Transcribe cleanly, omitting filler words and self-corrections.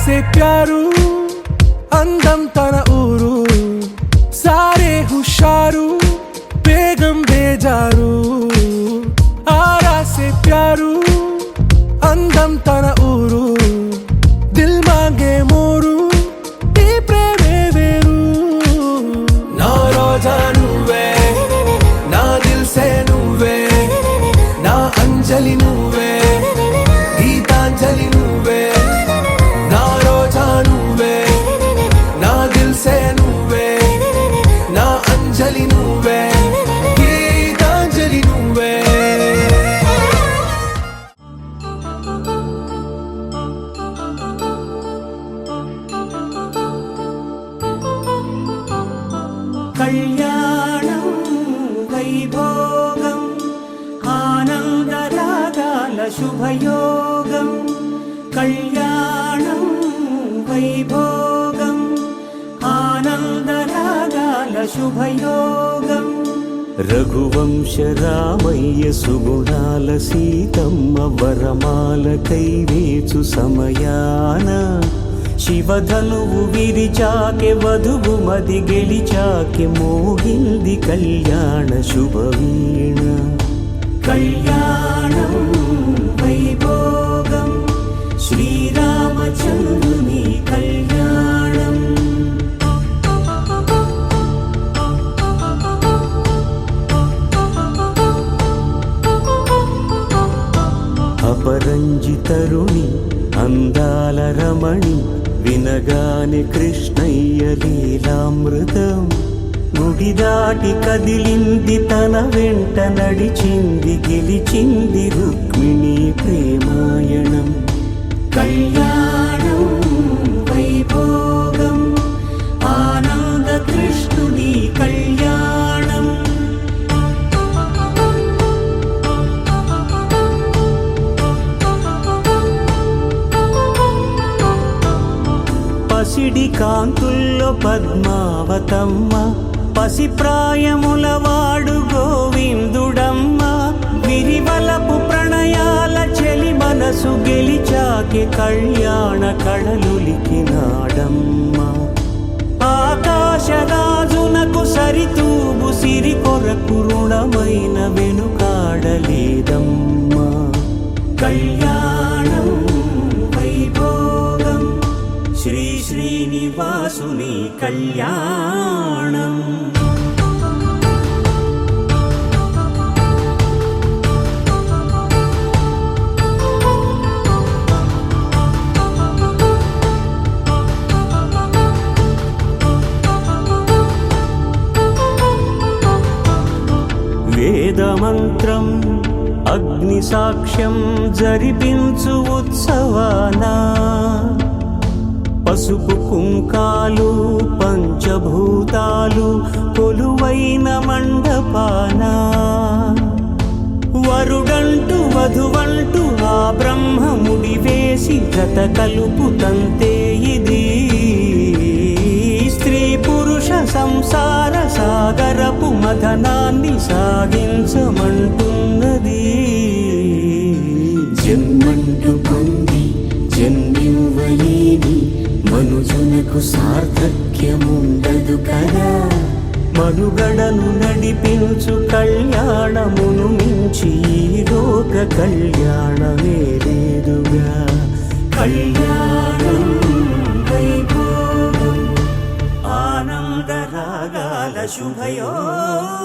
से प्यारू అందం తన ఊరు సారే హుషారు బేగం బేజారు ఆరా से प्यारू అందం తన ఊరు దిల్ మాంగే మోరు ఈ ప్రేమే వేరు నా రోజా నువ్వే నా దిల్ సే నువ్వే నా అంజలి నువ్వే గీతాంజలి నువ్వే నా రోజా నువ్వే నా దిల్ సే నువ్వే నా అంజలి నువ్వే గీతాంజలి నువ్వే కళ్యాణం వైభోగం ఆనందరాగాల శుభయోగం కళ్యాణం వైభోగం ఆనందరాగాల శుభయోగం రఘువంశ రామయ్య సుగుణాల సీతమ్మ వరమాల కైవేచు సమయాన శివధనువు విరిచాకె వధువు మది గెలిచాకె మోగింది కళ్యాణ శుభవీణ కళ్యాణం వైభోగం శ్రీరామచంద్రుని కళ్యాణం అపరంజితరుణి అందాల రమణి వినగానే కృష్ణయ్య లీలామృతం గుడి దాటి కదిలింది తన వెంట నడిచింది గెలిచింది రుక్మిణి ప్రేమాయణం కళ్యాణం వైభోగం ఆనంద కృష్ణుని కళ్యాణం పసిడి కాంతుల్లో పద్మావతమ్మ పసిప్రాయముల వాడు గోవిందుడమ్మ విరివలపు ప్రణయాల చెలి మనసు గెలిచాకె కళ్యాణ కళలులికినాడమ్మ ఆకాశరాజునకు సరితూబు సిరి కొరకు రుణమైన వెనుకాడలేదమ్మ కళ్యాణం వైభోగం శ్రీ శ్రీనివాసుని కళ్యాణం వేదమంత్రం అగ్ని సాక్ష్యం జరిపించు ఉత్సవానా పసుపు కుంకాలు పంచభూతాలు కొలువైన మండపాన వరుడంటూ వధువంటూ ఆ బ్రహ్మముడి వేసి జత కలుపుతంతే ఇది స్త్రీ పురుష సంసార సాగరపు మథనాన్ని సాగించమంటున్నది జన్మంటూ పొంది జన్మివ్వలేని మనుజునకు సార్థక్యముండదు కదా మనుగడను నడిపించు కళ్యాణమును మించి ఈ లోక కళ్యాణమే లేదుగా కళ్యాణం వైభోగం ఆనందరాగాల శుభయోగం